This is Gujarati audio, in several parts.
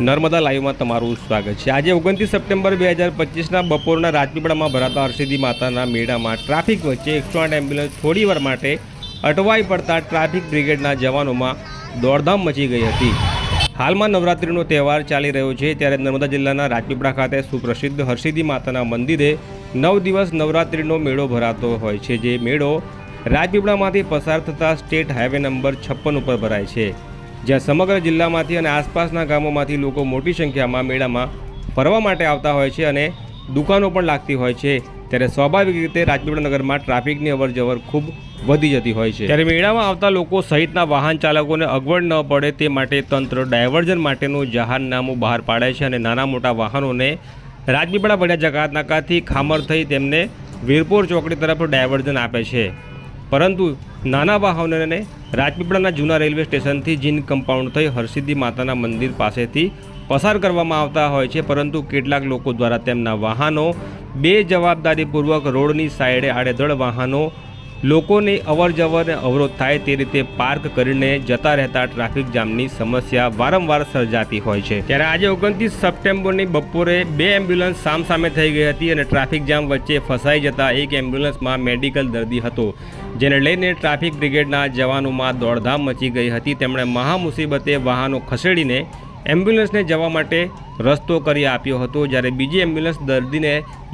નર્મદા લાઈવમાં તમારું સ્વાગત છે। આજે 29 સપ્ટેમ્બર 2025ના બપોરના રાજપીપળામાં ભરાતા હરસિદ્ધિ માતાના મેળામાં ટ્રાફિક વચ્ચે 108 એમ્બ્યુલન્સ થોડીવાર માટે અટવાઈ પડતા ટ્રાફિક બ્રિગેડના જવાનોમાં દોડધામ મચી ગઈ હતી। હાલમાં નવરાત્રિનો તહેવાર ચાલી રહ્યો છે, ત્યારે નર્મદા જિલ્લાના રાજપીપળા ખાતે સુપ્રસિદ્ધ હરસિદ્ધિ માતાના મંદિરે 9 દિવસ નવરાત્રિનો મેળો ભરાતો હોય છે। જે મેળો રાજપીપળામાંથી પસાર થતા સ્ટેટ હાઈવે નંબર 56 ઉપર ભરાય છે, જ્યાં સમગ્ર જિલ્લામાંથી અને આસપાસના ગામોમાંથી લોકો મોટી સંખ્યામાં મેળામાં ફરવા માટે આવતા હોય છે અને દુકાનો પણ લાગતી હોય છે। ત્યારે સ્વાભાવિક રીતે રાજપીપળા નગરમાં ટ્રાફિકની અવરજવર ખૂબ વધી જતી હોય છે। ત્યારે મેળામાં આવતા લોકો સહિતના વાહન ચાલકોને અગવડ ન પડે તે માટે તંત્ર ડાયવર્ઝન માટેનું જાહેરનામું બહાર પાડે છે અને નાના મોટા વાહનોને રાજપીપળા વડિયા જકાત નાકાથી ખામર થઈ તેમને વીરપોર ચોકડી તરફ ડાયવર્ઝન આપે છે, પરંતુ નાના વાહનોને રાજપીપળાના જૂના રેલવે સ્ટેશનથી જીન કમ્પાઉન્ડ થઈ હરસિદ્ધિ માતાના મંદિર પાસેથી પસાર કરવામાં આવતા હોય છે। પરંતુ કેટલાક લોકો દ્વારા તેમના વાહનો બેજવાબદારીપૂર્વક રોડની સાઈડે આડેધડ વાહનો લોકોની અવરજવરને અવરોધ થાય તે રીતે પાર્ક કરીને જતા રહેતા ટ્રાફિક જામની સમસ્યા વારંવાર સર્જાતી હોય છે। ત્યારે આજે 29 સપ્ટેમ્બરની બપોરે 2 એમ્બ્યુલન્સ સામસામે થઈ ગઈ હતી અને ટ્રાફિક જામ વચ્ચે ફસાઈ જતા એક એમ્બ્યુલન્સમાં મેડિકલ દર્દી હતો, જેને લઈને ટ્રાફિક બ્રિગેડના જવાનોમાં દોડધામ મચી ગઈ હતી। તેમણે મહા મુસીબતે વાહનો ખસેડીને એમ્બ્યુલન્સને જવા માટે રસ્તો કરી આપ્યો હતો, જ્યારે બીજી એમ્બ્યુલન્સ દર્દીને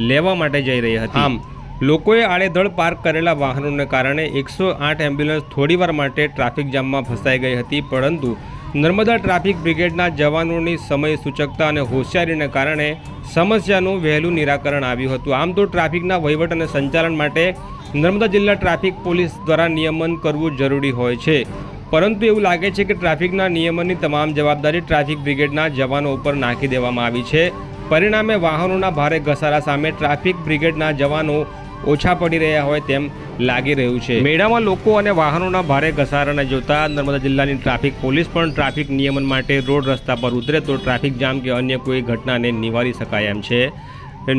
લેવા માટે જઈ રહી હતી। આમ લોકોએ આડેધડ પાર્ક કરેલા વાહનોને કારણે 108 એમ્બ્યુલન્સ થોડીવાર માટે ટ્રાફિક જામમાં ફસાઈ ગઈ હતી, પરંતુ નર્મદા ટ્રાફિક બ્રિગેડના જવાનોની સમય સૂચકતા અને હોશિયારીને કારણે સમસ્યાનું વહેલું નિરાકરણ આવ્યું હતું। આમ તો ટ્રાફિકના વહીવટ અને સંચાલન માટે નર્મદા જિલ્લા ટ્રાફિક પોલીસ દ્વારા નિયમન કરવું જરૂરી હોય છે, પરંતુ એવું લાગે છે કે ટ્રાફિકના નિયમનની તમામ જવાબદારી ટ્રાફિક બ્રિગેડના જવાનો ઉપર નાખી દેવામાં આવી છે। પરિણામે વાહનોના ભારે ઘસારા સામે ટ્રાફિક બ્રિગેડના જવાનો ઓછા પડી રહ્યા હોય તેમ લાગી રહ્યું છે। મેળામાં લોકો અને વાહનોના ભારે ઘસારાને જોતા નર્મદા જિલ્લાની ટ્રાફિક પોલીસ પણ ટ્રાફિક નિયમન માટે રોડ રસ્તા પર ઉતરે તો ટ્રાફિક જામ કે અન્ય કોઈ ઘટનાને નિવારી શકાય એમ છે।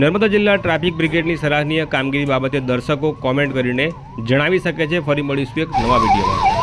નર્મદા જિલ્લા ટ્રાફિક બ્રિગેડની સરાહનીય કામગીરી બાબતે દર્શકો કોમેન્ટ કરીને જણાવી શકે છે। ફરી મળીશું એક નવા વિડીયોમાં।